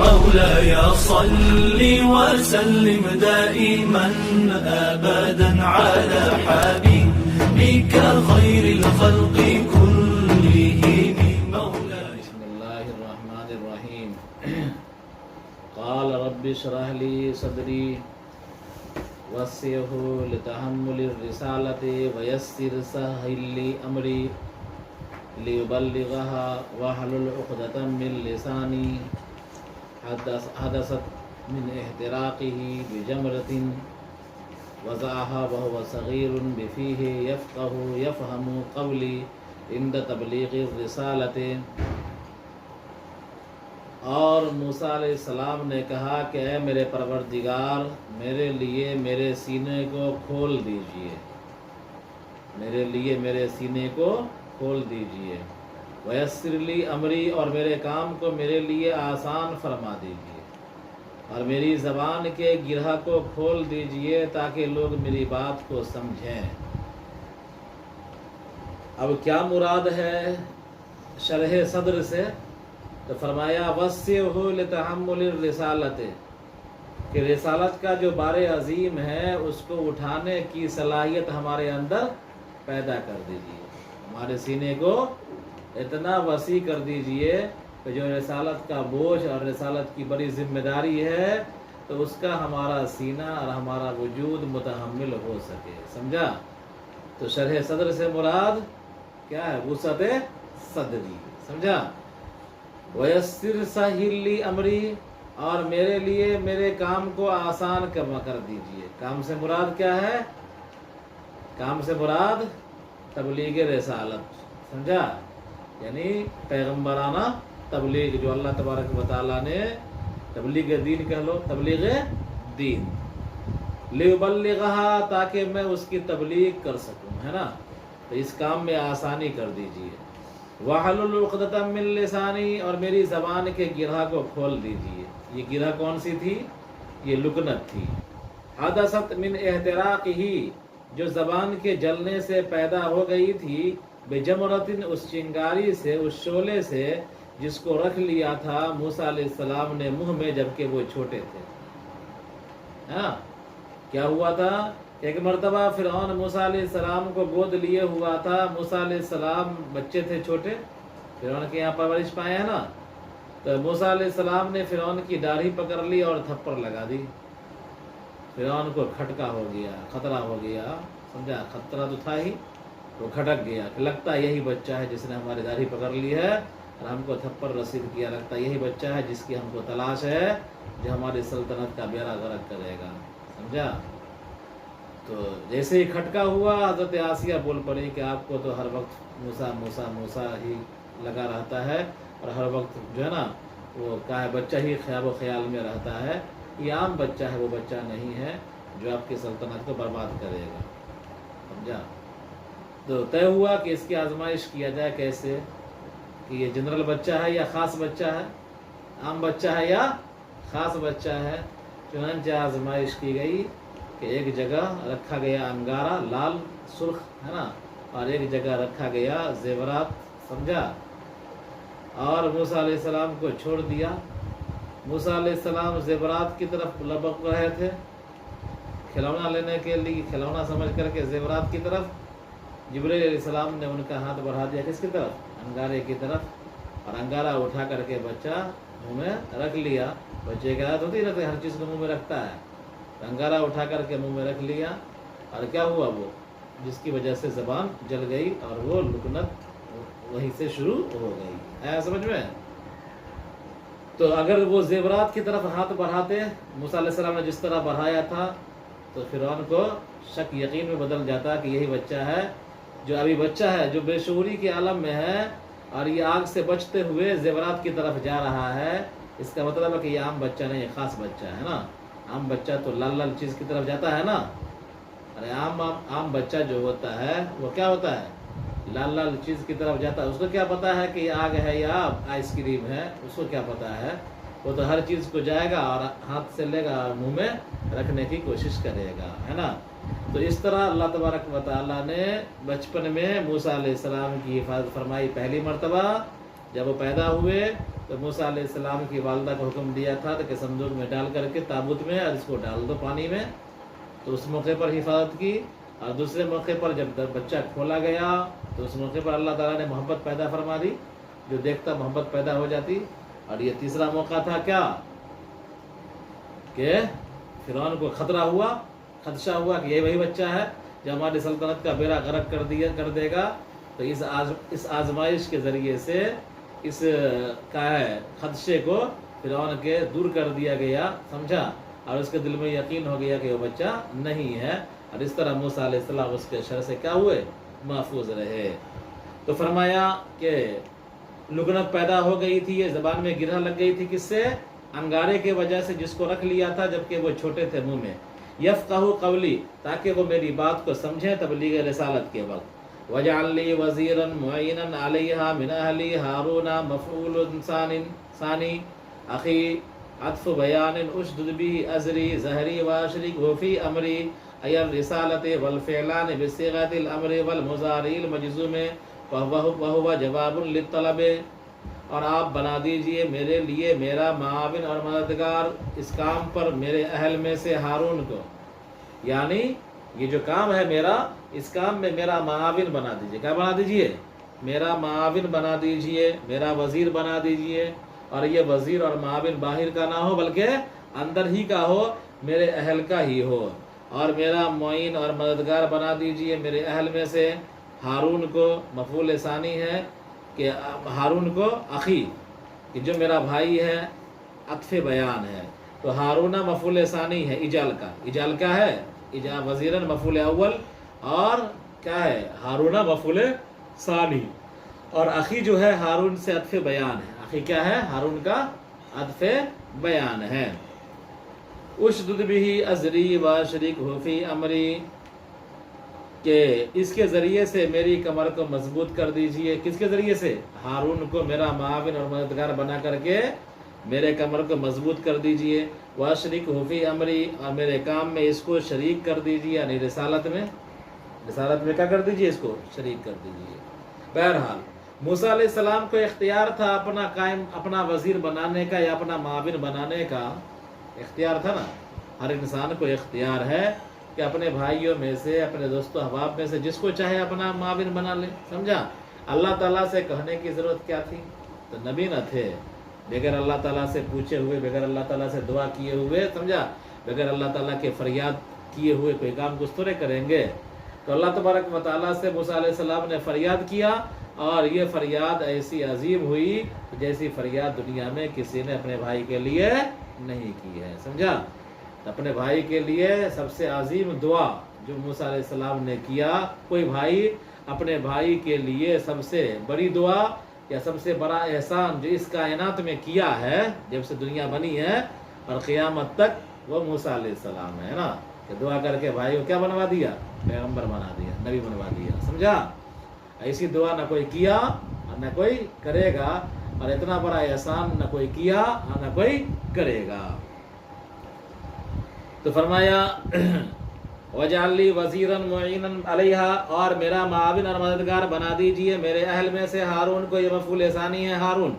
مولاي صل وسلم دائما أبدا على حبيبك خير الخلق كلهم مولاي. بسم الله الرحمن الرحيم. قال رب اشرح لي صدري وسعه لتحمل الرسالة ويسر سهل لي أمري ليبلغها واحلل عقدة من لساني حدثت من احتراقه بجمرة وضعها وهو صغير بفيه يفهم قولي عند تبلیغ الرسالة. اور موسیٰ علیہ السلام نے کہا کہ اے میرے پروردگار، میرے لیے میرے سینے کو کھول دیجئے، میرے لیے میرے سینے کو کھول دیجئے. ویسر لی امری، اور میرے کام کو میرے لیے آسان فرما دیجئے، اور میری زبان کے گرہ کو کھول دیجئے تاکہ لوگ میری بات کو سمجھیں. اب کیا مراد ہے شرح صدر سے؟ تو فرمایا وسعہ لتحمل الرسالۃ، کہ رسالت کا جو بار عظیم ہے اس کو اٹھانے کی صلاحیت ہمارے اندر پیدا کر دیجئے، ہمارے سینے کو اتنا وسیع کر دیجئے کہ جو رسالت کا بوجھ اور رسالت کی بڑی ذمہ داری ہے تو اس کا ہمارا سینہ اور ہمارا وجود متحمل ہو سکے. سمجھا؟ تو شرح صدر سے مراد کیا ہے؟ وسعت صدری. سمجھا؟ ویسر سہل لی امری، اور میرے لیے میرے کام کو آسان کر دیجئے. کام سے مراد کیا ہے؟ کام سے مراد تبلیغ رسالت. سمجھا؟ یعنی پیغمبرانہ تبلیغ، جو اللہ تبارک و تعالیٰ نے تبلیغ دین کہہ لو، تبلیغ دین، لیبلغھا، تاکہ میں اس کی تبلیغ کر سکوں، ہے نا؟ تو اس کام میں آسانی کر دیجئے. واحلل عقدۃ من لسانی، اور میری زبان کے گرہ کو کھول دیجئے. یہ گرہ کون سی تھی؟ یہ لکنت تھی. حدثت من احتراقہ، جو زبان کے جلنے سے پیدا ہو گئی تھی، بجمرۃ، اس چنگاری سے، اس شعلے سے جس کو رکھ لیا تھا موسیٰ علیہ السلام نے منہ میں جبکہ وہ چھوٹے تھے. ہاں، کیا ہوا تھا؟ ایک مرتبہ فرعون موسیٰ علیہ السلام کو گود لیے ہوا تھا. موسیٰ علیہ السلام بچے تھے چھوٹے، فرعون کے یہاں پرورش پائے ہیں نا. تو موسیٰ علیہ السلام نے فرعون کی داڑھی پکڑ لی اور تھپڑ لگا دی. فرعون کو کھٹکا ہو گیا، خطرہ ہو گیا. سمجھا؟ خطرہ تو تھا ہی، وہ کھٹک گیا کہ لگتا یہی بچہ ہے جس نے ہماری داڑھی پکڑ لی ہے اور ہم کو تھپڑ رسید کیا. لگتا یہی بچہ ہے جس کی ہم کو تلاش ہے، جو ہماری سلطنت کا بیڑا غرق کرے گا. سمجھا؟ تو جیسے ہی کھٹکا ہوا، حضرت آسیہ بول پڑی کہ آپ کو تو ہر وقت موسیٰ موسیٰ موسیٰ ہی لگا رہتا ہے، اور ہر وقت جو ہے نا وہ کیا ہے، بچہ ہی خیال و خیال میں رہتا ہے. یہ عام بچہ ہے، وہ بچہ نہیں ہے جو آپ کی سلطنت کو برباد کرے گا. سمجھا؟ تو طے ہوا کہ اس کی آزمائش کیا جائے. کیسے؟ کہ یہ جنرل بچہ ہے یا خاص بچہ ہے، عام بچہ ہے یا خاص بچہ ہے. چنانچہ آزمائش کی گئی کہ ایک جگہ رکھا گیا انگارہ لال سرخ، ہے نا، اور ایک جگہ رکھا گیا زیورات. سمجھا؟ اور موسیٰ علیہ السلام کو چھوڑ دیا. موسیٰ علیہ السلام زیورات کی طرف لبک رہے تھے، کھلونا لینے کے لیے، کھلونا سمجھ کر کے زیورات کی طرف. جبریل علیہ السلام نے ان کا ہاتھ بڑھا دیا کس کی طرف؟ انگارے کی طرف، اور انگارہ اٹھا کر کے بچہ منہ میں رکھ لیا. بچے کی عادت ہوتی رہتی، ہر چیز کو منہ میں رکھتا ہے. انگارہ اٹھا کر کے منہ میں رکھ لیا، اور کیا ہوا؟ وہ جس کی وجہ سے زبان جل گئی اور وہ لکنت وہیں سے شروع ہو گئی. آیا سمجھ میں؟ تو اگر وہ زیورات کی طرف ہاتھ بڑھاتے موسیٰ علیہ السلام نے جس طرح بڑھایا تھا، تو فرعون کو شک یقین میں بدل جاتا کہ یہی بچہ ہے، جو ابھی بچہ ہے، جو بے شعوری کے عالم میں ہے، اور یہ آگ سے بچتے ہوئے زیورات کی طرف جا رہا ہے. اس کا مطلب ہے کہ یہ عام بچہ نہیں، خاص بچہ ہے نا. عام بچہ تو لال لال چیز کی طرف جاتا ہے نا. ارے عام بچہ جو ہوتا ہے وہ کیا ہوتا ہے؟ لال لال چیز کی طرف جاتا ہے. اس کو کیا پتا ہے کہ یہ آگ ہے یا آئس کریم ہے؟ اس کو کیا پتا ہے؟ وہ تو ہر چیز کو جائے گا اور ہاتھ سے لے گا اور منہ میں رکھنے کی کوشش کرے گا، ہے نا. تو اس طرح اللہ تبارک و تعالیٰ نے بچپن میں موسیٰ علیہ السلام کی حفاظت فرمائی پہلی مرتبہ، جب وہ پیدا ہوئے تو موسیٰ علیہ السلام کی والدہ کو حکم دیا تھا کہ صندوق میں ڈال کر کے تابوت میں اور اس کو ڈال دو پانی میں، تو اس موقع پر حفاظت کی. اور دوسرے موقع پر جب بچہ کھولا گیا تو اس موقع پر اللہ تعالیٰ نے محبت پیدا فرما دی، جو دیکھتا محبت پیدا ہو جاتی. اور یہ تیسرا موقع تھا کیا کہ فرعون کو خدشہ ہوا کہ یہ وہی بچہ ہے جو ہماری سلطنت کا بیڑا غرق کر دے گا. تو اس آزمائش کے ذریعے سے اس خدشے کو فرعون کے دور کر دیا گیا، سمجھا، اور اس کے دل میں یقین ہو گیا کہ وہ بچہ نہیں ہے. اور اس طرح موسیٰ علیہ السلام اس کے شر سے کیا ہوئے، محفوظ رہے. تو فرمایا کہ لکنت پیدا ہو گئی تھی، یہ زبان میں گرہ لگ گئی تھی، کس سے؟ انگارے کی وجہ سے، جس کو رکھ لیا تھا جبکہ وہ چھوٹے تھے منہ میں. یفقہوا قولی، تاکہ وہ میری بات کو سمجھیں تبلیغ رسالت کے وقت. وَاجْعَلْ لِي وَزِيرًا مُعِينًا عَلَيْهَا مِنْ أَهْلِي هَارُونَ مَفْعُولٌ ثَانٍ أَخِي عَطْفُ بَيَانٍ أُشْدُدْ بِهِ أَزْرِي زَهْرِي وَأَشْرِكْهُ فِي أَمْرِي أَيَ الرِّسَالَةِ وَالْفِعْلَانِ بِصِيغَةِ الْأَمْرِ وَالْمُضَارِعِ الْمَجْزُومِ وَهُوَ جَوَابٌ لِلطَّلَبِ. اور آپ بنا دیجئے میرے لیے میرا معاون اور مددگار اس کام پر میرے اہل میں سے ہارون کو، یعنی یہ جو کام ہے میرا، اس کام میں میرا معاون بنا دیجئے. کیا بنا دیجئے؟ میرا معاون بنا دیجئے، میرا وزیر بنا دیجئے. اور یہ وزیر اور معاون باہر کا نہ ہو بلکہ اندر ہی کا ہو، میرے اہل کا ہی ہو. اور میرا معین اور مددگار بنا دیجئے میرے اہل میں سے ہارون کو. مفعول ثانی ہے کہ ہارون کو اخی، کہ جو میرا بھائی ہے، عطف بیان ہے. تو ہارون مفعول ثانی ہے اجال کا. اجال کیا ہے؟ وزیرن مفعول اول، اور کیا ہے؟ ہارون مفعول ثانی. اور اخی جو ہے ہارون سے عطف بیان ہے. اخی کیا ہے؟ ہارون کا عطف بیان ہے. اشدد به ازری واشرکہ فی امری، کہ اس کے ذریعے سے میری کمر کو مضبوط کر دیجئے. کس کے ذریعے سے؟ ہارون کو میرا معاون اور مددگار بنا کر کے میرے کمر کو مضبوط کر دیجئے. واشرکہ فی امری، اور میرے کام میں اس کو شریک کر دیجئے، یعنی رسالت میں کیا کر دیجئے؟ اس کو شریک کر دیجئے. بہرحال موسیٰ علیہ السلام کو اختیار تھا اپنا وزیر بنانے کا یا اپنا معاون بنانے کا. اختیار تھا نا. ہر انسان کو اختیار ہے کہ اپنے بھائیوں میں سے، اپنے دوست و احباب میں سے جس کو چاہے اپنا معاون بنا لے. سمجھا؟ اللہ تعالیٰ سے کہنے کی ضرورت کیا تھی؟ تو نبی نہ تھے. بغیر اللہ تعالیٰ سے پوچھے ہوئے، بغیر اللہ تعالیٰ سے دعا کیے ہوئے، سمجھا، بغیر اللہ تعالیٰ کے فریاد کیے ہوئے کوئی کام کچھ تھوڑے کریں گے. تو اللہ تبارک و تعالیٰ سے موسیٰ علیہ السلام نے فریاد کیا، اور یہ فریاد ایسی عظیم ہوئی جیسی فریاد دنیا میں کسی نے اپنے بھائی کے لیے نہیں کی ہے. سمجھا؟ اپنے بھائی کے لیے سب سے عظیم دعا جو موسیٰ علیہ السلام نے کیا، کوئی بھائی اپنے بھائی کے لیے سب سے بڑی دعا یا سب سے بڑا احسان جو اس کائنات میں کیا ہے جب سے دنیا بنی ہے اور قیامت تک، وہ موسیٰ علیہ السلام ہے نا. کہ دعا کر کے بھائی کو کیا بنوا دیا؟ پیغمبر بنا دیا، نبی بنوا دیا. سمجھا؟ ایسی دعا نہ کوئی کیا اور نہ کوئی کرے گا، اور اتنا بڑا احسان نہ کوئی کیا اور نہ کوئی کرے گا. تو فرمایا وَاجْعَلْ لِي وَزِيرًا مُعِينًا عَلَيْهَا، اور میرا معاون اور مددگار بنا دیجئے میرے اہل میں سے ہارون کو. یہ مفعول ثانی ہے ہارون،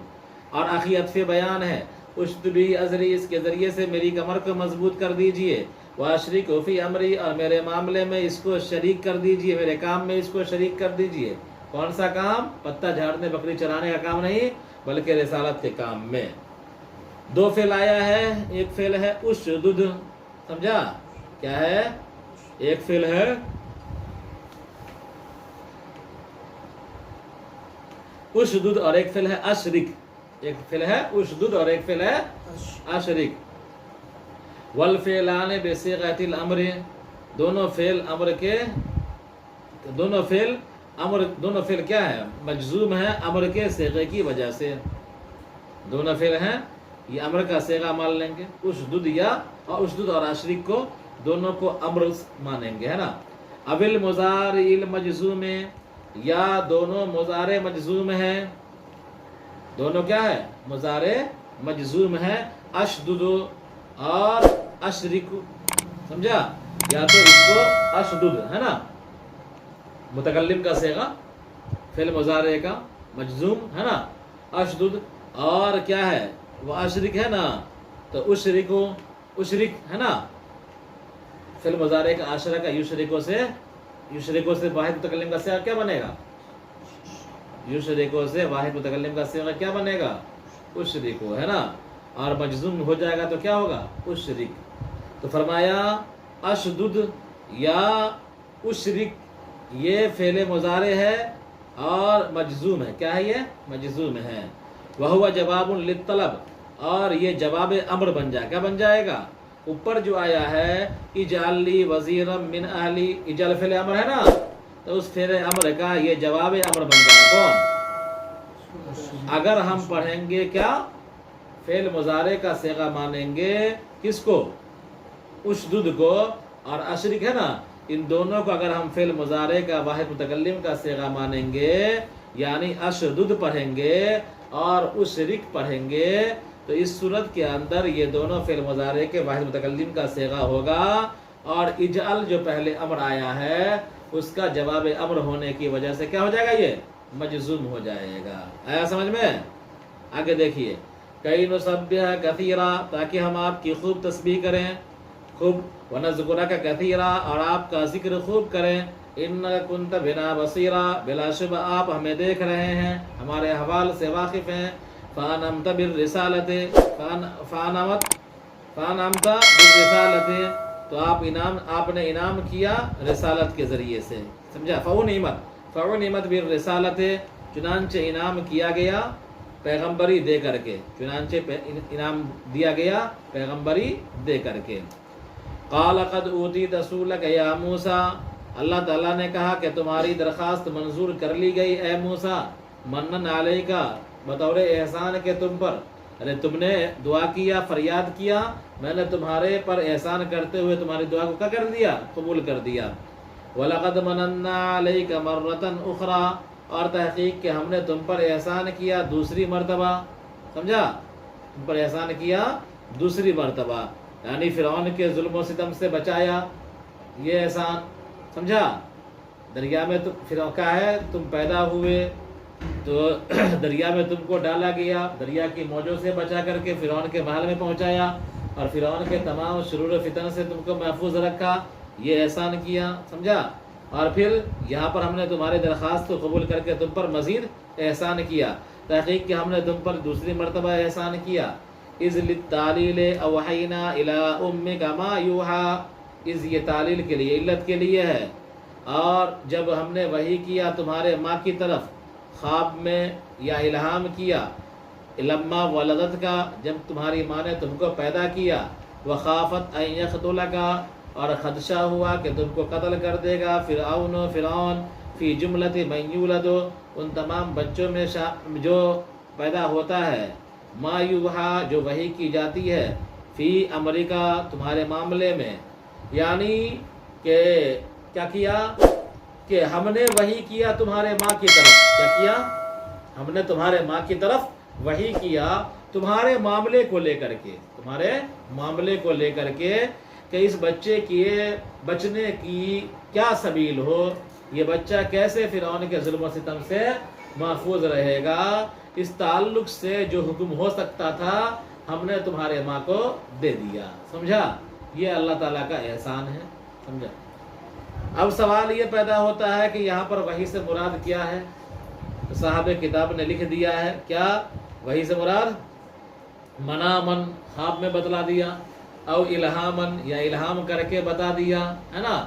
اور اخی عطف بیان ہے. اشدد به ازری، اس کے ذریعے سے میری کمر کو مضبوط کر دیجئے. واشرکہ فی امری، اور میرے معاملے میں اس کو شریک کر دیجئے، میرے کام میں اس کو شریک کر دیجئے. کون سا کام؟ پتہ جھاڑنے بکری چرانے کا کام نہیں، بلکہ رسالت کے کام میں. دو فعل آیا ہے، ایک فعل ہے اشدد. سمجھا؟ کیا ہے؟ ایک فعل ہے اشدد اور ایک فعل ہے اشرک. ایک فعل ہے اشدد اور ایک فعل ہے اشرک. والفعلان بصیغۃ الامر، دونوں فعل کیا ہے؟ مجزوم ہے امر کے صیغے کی وجہ سے. دونوں فعل ہیں، یہ امر کا صیغہ مان لیں گے. اشدد اور اشرک کو دونوں کو امر مانیں گے، ہے نا. اول مضارع المجزوم، یا دونوں مضارع مجزوم ہیں. دونوں کیا ہے؟ مضارع مجزوم ہے. اشدد اور اشرک. سمجھا؟ یا تو اس کو اشدد ہے نا، متکلم کا صیغہ، فعل مضارع کا مجزوم ہے نا، اشدد اور کیا ہے وہ اشرک ہے نا، تو اشرکو اشرک ہے نا، فعل مضارع کا اشرک یشرکو سے واحد متکلم کا صیغہ کیا بنے گا؟ یشرکو سے واحد متکلم کا صیغہ کیا بنے گا؟ اشرکو ہے نا، اور مجزوم ہو جائے گا تو کیا ہوگا؟ اشرک۔ تو فرمایا اشدد یا اشرک یہ فعل مضارع ہے اور مجزوم ہے، کیا ہے؟ یہ مجزوم ہے۔ وہو جواب للطلب، اور یہ جواب امر بن جائے، کیا بن جائے گا؟ اوپر جو آیا ہے اجعل لی وزیرا من اہلی، اجعل فعل امر ہے نا، تو اس فعل امر کا یہ جواب امر بن جائے گا۔ کون؟ اگر ہم پڑھیں گے کیا؟ فعل مضارع کا صیغہ مانیں گے کس کو؟ اشدد کو، اور اشرک ہے نا، ان دونوں کو اگر ہم فعل مضارع کا واحد متکلم کا صیغہ مانیں گے، یعنی اشدد پڑھیں گے اور اشرک پڑھیں گے، تو اس صورت کے اندر یہ دونوں فعل مضارع کے واحد متکلم کا صیغہ ہوگا، اور اجعل جو پہلے امر آیا ہے اس کا جواب امر ہونے کی وجہ سے کیا ہو جائے گا؟ یہ مجزوم ہو جائے گا۔ آیا سمجھ میں؟ آگے دیکھیے، کئی نسبح کثیرا، تاکہ ہم آپ کی خوب تسبیح کریں، خوب، ونذکرک کثیرا، اور آپ کا ذکر خوب کریں، انک کنت بنا بصیرا، بلا شبہ آپ ہمیں دیکھ رہے ہیں، ہمارے احوال سے واقف ہیں، فانعمت بالرسالت، فانعمت بالرسالت، تو آپ نے انعام کیا رسالت کے ذریعے سے، سمجھا؟ فعنعمت بالرسالت، چنانچہ انعام کیا گیا پیغمبری دے کر کے، چنانچہ انعام دیا گیا پیغمبری دے کر کے۔ قال قد اوتیت سؤلک یا موسیٰ، اللہ تعالیٰ نے کہا کہ تمہاری درخواست منظور کر لی گئی اے موسیٰ، منن علیک، بطور احسان کے تم پر، یعنی تم نے دعا کیا، فریاد کیا، میں نے تمہارے پر احسان کرتے ہوئے تمہاری دعا کو کیا کر دیا؟ قبول کر دیا۔ وَلَقَدْ مَنَنَّا عَلَيْكَ مَرَّةً أُخْرَى، اور تحقیق کہ ہم نے تم پر احسان کیا دوسری مرتبہ، سمجھا؟ تم پر احسان کیا دوسری مرتبہ، یعنی فرعون کے ظلم و ستم سے بچایا، یہ احسان، سمجھا؟ دریا میں فرعون کا ہے، تم پیدا ہوئے تو دریا میں تم کو ڈالا گیا، دریا کی موجوں سے بچا کر کے فرعون کے محل میں پہنچایا، اور فرعون کے تمام شرور و فتن سے تم کو محفوظ رکھا، یہ احسان کیا، سمجھا؟ اور پھر یہاں پر ہم نے تمہاری درخواست کو قبول کر کے تم پر مزید احسان کیا، تحقیق کہ ہم نے تم پر دوسری مرتبہ احسان کیا۔ اذ للتعلیل اوحینا الی امک ما یوحی، اذ یہ تعلیل کے لیے، علت کے لیے ہے، اور جب ہم نے وحی کیا تمہارے ماں کی طرف خواب میں یا الہام کیا، لما ولدت کا، جب تمہاری ماں نے تم کو پیدا کیا، وخافت ان یقتلک، اور خدشہ ہوا کہ تم کو قتل کر دے گا فرعون فی جملت من یولد، ان تمام بچوں میں جو پیدا ہوتا ہے، ما یوحا جو وحی کی جاتی ہے، فی امریکہ تمہارے معاملے میں، یعنی کہ کیا کیا کہ ہم نے وحی کیا تمہارے ماں کی طرف، کیا کیا؟ ہم نے تمہارے ماں کی طرف وحی کیا تمہارے معاملے کو لے کر کے، تمہارے معاملے کو لے کر کے، کہ اس بچے کی بچنے کی کیا سبیل ہو، یہ بچہ کیسے فرعون کے ظلم و ستم سے محفوظ رہے گا، اس تعلق سے جو حکم ہو سکتا تھا ہم نے تمہارے ماں کو دے دیا، سمجھا؟ یہ اللہ تعالیٰ کا احسان ہے، سمجھا؟ اب سوال یہ پیدا ہوتا ہے کہ یہاں پر وحی سے مراد کیا ہے؟ تو صاحب کتاب نے لکھ دیا ہے، کیا وحی سے مراد؟ منامن، خواب میں بتلا دیا، او الہامن، یا الہام کر کے بتا دیا، ہے نا؟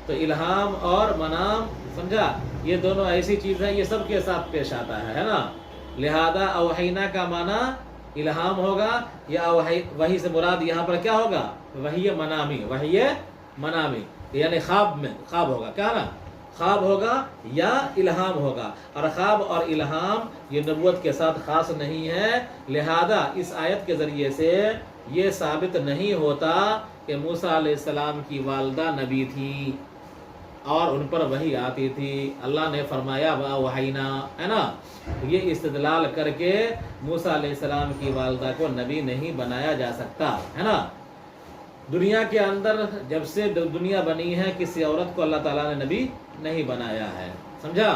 تو الہام اور منام، سمجھا؟ یہ دونوں ایسی چیز ہے، یہ سب کے ساتھ پیش آتا ہے نا؟ لہذا اوحینا کا معنی الہام ہوگا، یا وحی سے مراد یہاں پر کیا ہوگا؟ وحی منامی، وحی منامی، یعنی خواب ہوگا، کیا نا؟ خواب ہوگا یا الہام ہوگا، اور خواب اور الہام یہ نبوت کے ساتھ خاص نہیں ہے، لہذا اس آیت کے ذریعے سے یہ ثابت نہیں ہوتا کہ موسیٰ علیہ السلام کی والدہ نبی تھی اور ان پر وحی آتی تھی۔ اللہ نے فرمایا وَأَوْحَيْنَا، ہے نا؟ یہ استدلال کر کے موسیٰ علیہ السلام کی والدہ کو نبی نہیں بنایا جا سکتا، ہے نا؟ دنیا کے اندر جب سے دنیا بنی ہے کسی عورت کو اللہ تعالیٰ نے نبی نہیں بنایا ہے، سمجھا؟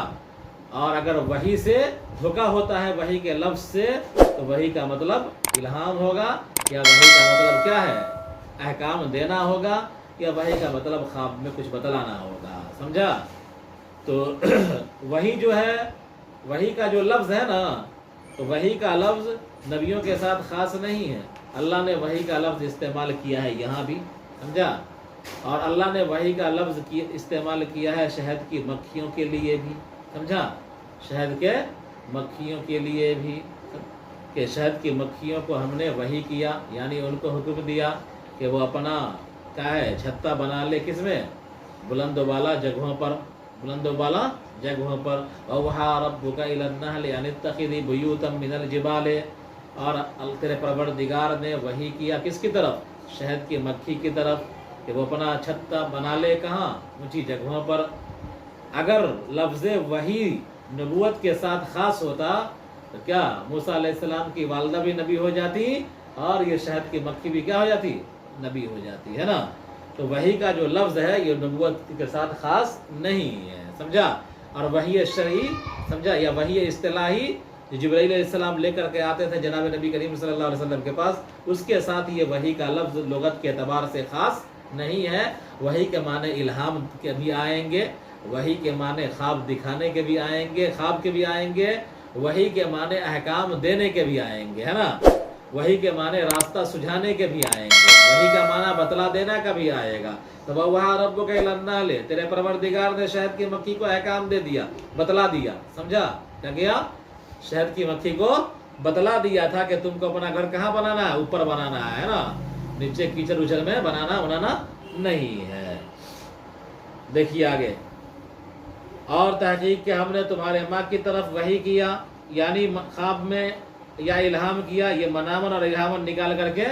اور اگر وحی سے دھوکا ہوتا ہے وحی کے لفظ سے تو وحی کا مطلب الہام ہوگا، یا وحی کا مطلب کیا ہے؟ احکام دینا ہوگا، یا وحی کا مطلب خواب میں کچھ بتلانا ہوگا، سمجھا؟ تو وحی جو ہے، وحی کا جو لفظ ہے نا، تو وحی کا لفظ نبیوں کے ساتھ خاص نہیں ہے، اللہ نے وحی کا لفظ استعمال کیا ہے یہاں بھی، سمجھا؟ اور اللہ نے وحی کا لفظ استعمال کیا ہے شہد کی مکھیوں کے لیے بھی، سمجھا؟ شہد کے مکھیوں کے لیے بھی، کہ شہد کی مکھیوں کو ہم نے وحی کیا، یعنی ان کو حکم دیا کہ وہ اپنا کیا ہے چھتا بنا لے، کس میں؟ بلند و بالا جگہوں پر، بلند و بالا جگہوں پر۔ اوحیٰ ربک الی النحل ان اتخذی بیوتا من الجبال، اور تیرے پروردگار نے وحی کیا کس کی طرف؟ شہد کی مکھی کی طرف، کہ وہ اپنا چھتا بنا لے کہاں؟ اونچی جگہوں پر۔ اگر لفظ وحی نبوت کے ساتھ خاص ہوتا تو کیا موسیٰ علیہ السلام کی والدہ بھی نبی ہو جاتی، اور یہ شہد کی مکھی بھی کیا ہو جاتی؟ نبی ہو جاتی ہے نا۔ تو وحی کا جو لفظ ہے یہ نبوت کے ساتھ خاص نہیں ہے، سمجھا؟ اور وحی شرعی، سمجھا، یا وحی اصطلاحی جو جبرائیل علیہ السلام لے کر کے آتے تھے جناب نبی کریم صلی اللہ علیہ وسلم کے پاس، اس کے ساتھ یہ وحی کا لفظ لغت کے اعتبار سے خاص نہیں ہے۔ وحی کے معنی الہام کے بھی آئیں گے، وحی کے معنی خواب دکھانے کے بھی آئیں گے، خواب کے بھی آئیں گے، وحی کے معنی احکام دینے کے بھی آئیں گے، ہے نا؟ وحی کے معنی راستہ سجھانے کے بھی آئیں گے، وحی کا معنی بتلا دینا کا بھی آئے گا۔ تو وَأَوْحَىٰ رَبُّكَ إِلَى النَّحْلِ، تیرے پروردگار نے شہد کی مکھی کو احکام دے دیا، بتلا دیا، سمجھا؟ کیا کیا؟ شہد کی مکھی کو بتلا دیا تھا کہ تم کو اپنا گھر کہاں بنانا ہے؟ اوپر بنانا ہے نا، نیچے کیچڑ اچڑ میں بنانا نہیں ہے۔ دیکھیے آگے، اور تحقیق کہ ہم نے تمہارے ماں کی طرف وحی کیا، یعنی خواب میں یا الہام کیا، یہ منامن اور الہامن نکال کر کے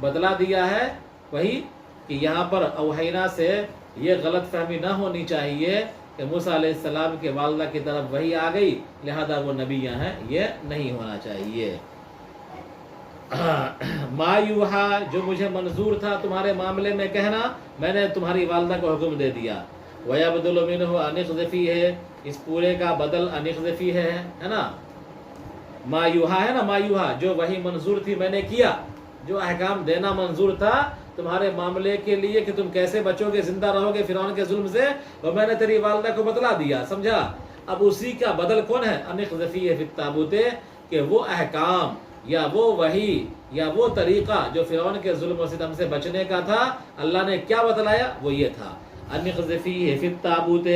بدلا دیا ہے وہی، کہ یہاں پر اوحینا سے یہ غلط فہمی نہ ہونی چاہیے کہ موسیٰ علیہ السلام کے والدہ کی طرف وحی آ گئی لہذا وہ نبیاں ہیں، یہ نہیں ہونا چاہیے۔ ما یوحا، جو مجھے منظور تھا تمہارے معاملے میں کہنا، میں نے تمہاری والدہ کو حکم دے دیا۔ وَيَبْدُلُ مِنْهُ أَنِ اقْذِفِيهِ، اس پورے کا بدل ان اقذفیہ ہے نا، ما یوحا ہے نا، ما یوحا جو وحی منظور تھی میں نے کیا، جو احکام دینا منظور تھا تمہارے معاملے کے لیے کہ تم کیسے بچو گے، زندہ رہو گے فرعون کے ظلم سے، وہ میں نے تیری والدہ کو بتلا دیا، سمجھا؟ اب اسی کا بدل کون ہے؟ ان اقذفیہ فی التابوت، کہ وہ احکام یا وہ وحی یا وہ طریقہ جو فرعون کے ظلم و ستم سے بچنے کا تھا، اللہ نے کیا بتلایا؟ وہ یہ تھا ان اقذفیہ فی التابوت،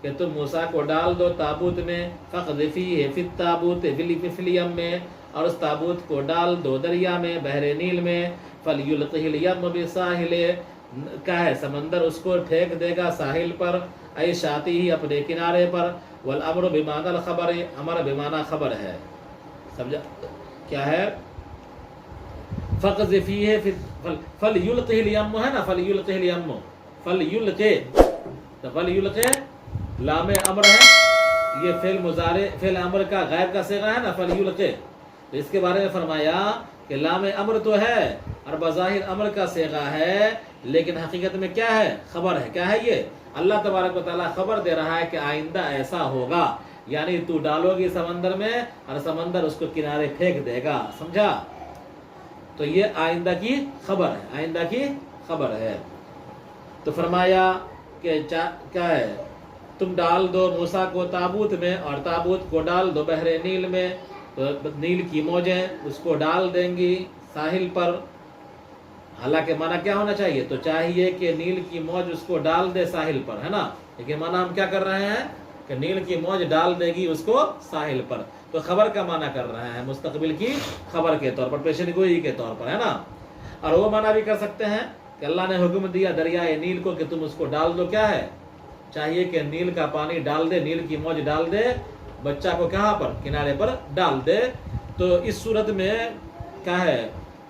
کہ تم موسیٰ کو ڈال دو تابوت میں، فاقذفیہ فی التابوت فی الیم میں، اور اس تابوت کو ڈال دو دریا میں، بحر نیل میں، فَلْيُلْقِهِ الْيَمُّ بِالسَّاحِلِ، کیا ہے سمندر اس کو پھینک دے گا ساحل پر، اے شاتی ہی اپنے کنارے پر، والامر بمعنی الخبر، امر بمعنی خبر ہے، سمجھا کیا ہے؟ فَقْذِفِيهِ فَلْيُلْقِهِ الْيَمُّ ہے نا، فَلْيُلْقِهِ الْيَمُّ، فَلْيُلْقِهِ، تو فَلْيُلْقِهِ لام امر ہے، یہ فعل مضارع، فعل امر کا غائب کا صیغہ ہے نا، فَلْيُلْقِهِ، تو اس کے بارے میں فرمایا کہ لام امر تو ہے اور بظاہر امر کا صیغہ ہے، لیکن حقیقت میں کیا ہے؟ خبر ہے۔ کیا ہے یہ؟ اللہ تبارک و تعالیٰ خبر دے رہا ہے کہ آئندہ ایسا ہوگا، یعنی تو ڈالو گی سمندر میں اور سمندر اس کو کنارے پھینک دے گا، سمجھا؟ تو یہ آئندہ کی خبر ہے، آئندہ کی خبر ہے۔ تو فرمایا کہ کیا ہے؟ تم ڈال دو موسیٰ کو تابوت میں، اور تابوت کو ڈال دو بحر نیل میں، تو نیل کی موجیں اس کو ڈال دیں گی ساحل پر۔ حالانکہ معنی کیا ہونا چاہیے؟ تو چاہیے کہ نیل کی موج اس کو ڈال دے ساحل پر، ہے نا، لیکن معنی ہم کیا کر رہے ہیں کہ نیل کی موج ڈال دے گی اس کو ساحل پر، تو خبر کا معنی کر رہے ہیں، مستقبل کی خبر کے طور پر، پیشن گوئی کے طور پر، ہے نا۔ اور وہ معنی بھی کر سکتے ہیں کہ اللہ نے حکم دیا دریائے نیل کو کہ تم اس کو ڈال دو، کیا ہے؟ چاہیے کہ نیل کا پانی ڈال دے، نیل کی موج ڈال دے، بچہ کو کہاں پر؟ کنارے پر ڈال دے۔ تو اس صورت میں کیا ہے؟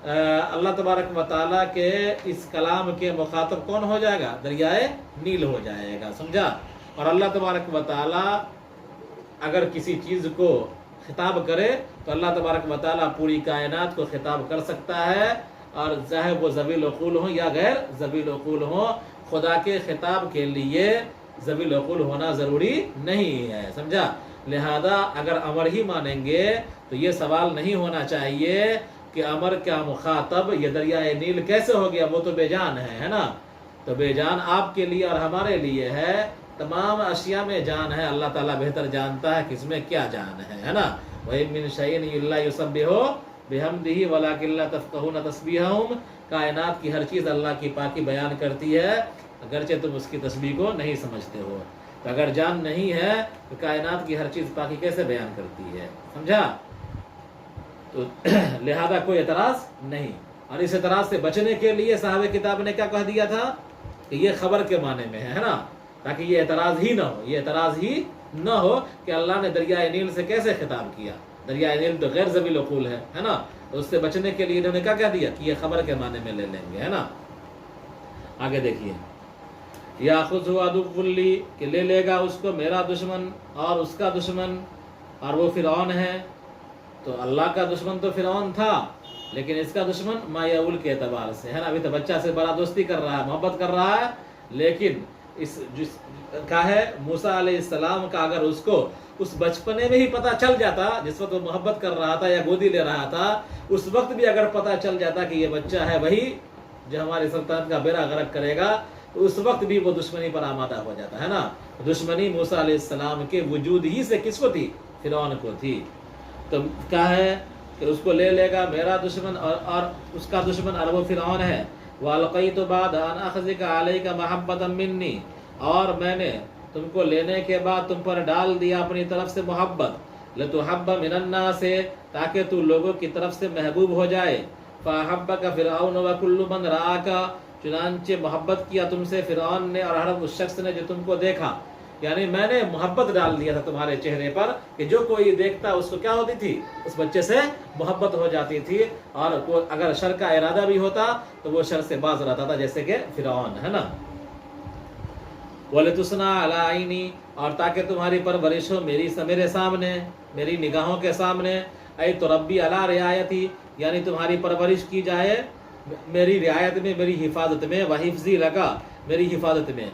اللہ تبارک و تعالیٰ کے اس کلام کے مخاطب کون ہو جائے گا؟ دریائے نیل ہو جائے گا، سمجھا؟ اور اللہ تبارک و تعالیٰ اگر کسی چیز کو خطاب کرے تو اللہ تبارک و تعالیٰ پوری کائنات کو خطاب کر سکتا ہے، اور چاہے وہ ذوی العقول ہوں یا غیر ذوی العقول ہوں، خدا کے خطاب کے لیے ذوی العقول ہونا ضروری نہیں ہے، سمجھا؟ لہذا اگر امر ہی مانیں گے تو یہ سوال نہیں ہونا چاہیے کہ امر کا مخاطب یہ دریائے نیل کیسے ہو گیا، وہ تو بے جان ہے نا. تو بے جان آپ کے لیے اور ہمارے لیے ہے. تمام اشیاء میں جان ہے، اللہ تعالیٰ بہتر جانتا ہے کس میں کیا جان ہے نا. وَإِن مِّن شَيْءٍ إِلَّا يُسَبِّحُ بِحَمْدِهِ وَلَٰكِن لَّا تَفْقَهُونَ تَسْبِيحَهُمْ. کائنات کی ہر چیز اللہ کی پاکی بیان کرتی ہے اگرچہ تم اس کی تسبیح کو نہیں سمجھتے ہو. تو اگر جان نہیں ہے تو کائنات کی ہر چیز پاکی کیسے بیان کرتی ہے، سمجھا؟ تو لہذا کوئی اعتراض نہیں. اور اس اعتراض سے بچنے کے لیے صاحب کتاب نے کیا کہہ دیا تھا کہ یہ خبر کے معنی میں ہے نا، تاکہ یہ اعتراض ہی نہ ہو، یہ اعتراض ہی نہ ہو کہ اللہ نے دریائے نیل سے کیسے خطاب کیا. دریائے نیل تو غیر ذوی العقول ہے نا. تو اس سے بچنے کے لیے انہوں نے کیا کہہ دیا کہ یہ خبر کے معنی میں لے لیں گے، ہے نا. آگے دیکھیے، یاخذہ عدو لی کہ لے لے گا اس کو میرا دشمن اور اس کا دشمن، اور وہ فرعون ہے. تو اللہ کا دشمن تو فرعون تھا، لیکن اس کا دشمن ما یعول کے اعتبار سے ہے نا. ابھی تو بچہ سے بڑا دوستی کر رہا ہے، محبت کر رہا ہے، لیکن اس کا ہے موسیٰ علیہ السلام کا اگر اس کو اس بچپنے میں ہی پتہ چل جاتا، جس وقت وہ محبت کر رہا تھا یا گودی لے رہا تھا، اس وقت بھی اگر پتہ چل جاتا کہ یہ بچہ ہے وہی جو ہماری سلطنت کا بیڑا غرق کرے گا، تو اس وقت بھی وہ دشمنی پر آمادہ ہو جاتا ہے نا. دشمنی موسیٰ علیہ السلام کے وجود ہی سے کس کو تھی؟ فرعون کو تھی. تو کیا ہے کہ اس کو لے لے گا میرا دشمن اور اس کا دشمن، اور وہ فرعون ہے. وَأَلْقَيْتُ بَعْدَ أَنْ أَخْذِكَ عَلَيْكَ مَحَبَّةً مِّنِّي، اور میں نے تم کو لینے کے بعد تم پر ڈال دیا اپنی طرف سے محبت. لَتُحَبَّ مِنَ النَّاسِ، تاکہ تو لوگوں کی طرف سے محبوب ہو جائے. فَأَحَبَّكَ فِرْعَوْنُ وَكُلُّ مَنْ رَآكَ، چنانچہ محبت کیا تم سے فرعون نے اور ہر اس شخص نے جو تم کو دیکھا. یعنی میں نے محبت ڈال دیا تھا تمہارے چہرے پر کہ جو کوئی دیکھتا اس کو کیا ہوتی تھی؟ اس بچے سے محبت ہو جاتی تھی. اور اگر شر کا ارادہ بھی ہوتا تو وہ شر سے باز رہتا تھا، جیسے کہ فرعون ہے نا. وَلِتُصْنَعَ عَلَىٰ عَيْنِي، اور تاکہ تمہاری پرورش ہو میرے سامنے، میری نگاہوں کے سامنے. اے تربی علی رعایتی، یعنی تمہاری پرورش کی جائے میری رعایت میں، میری حفاظت میں. وحفظی لگا، میری حفاظت میں.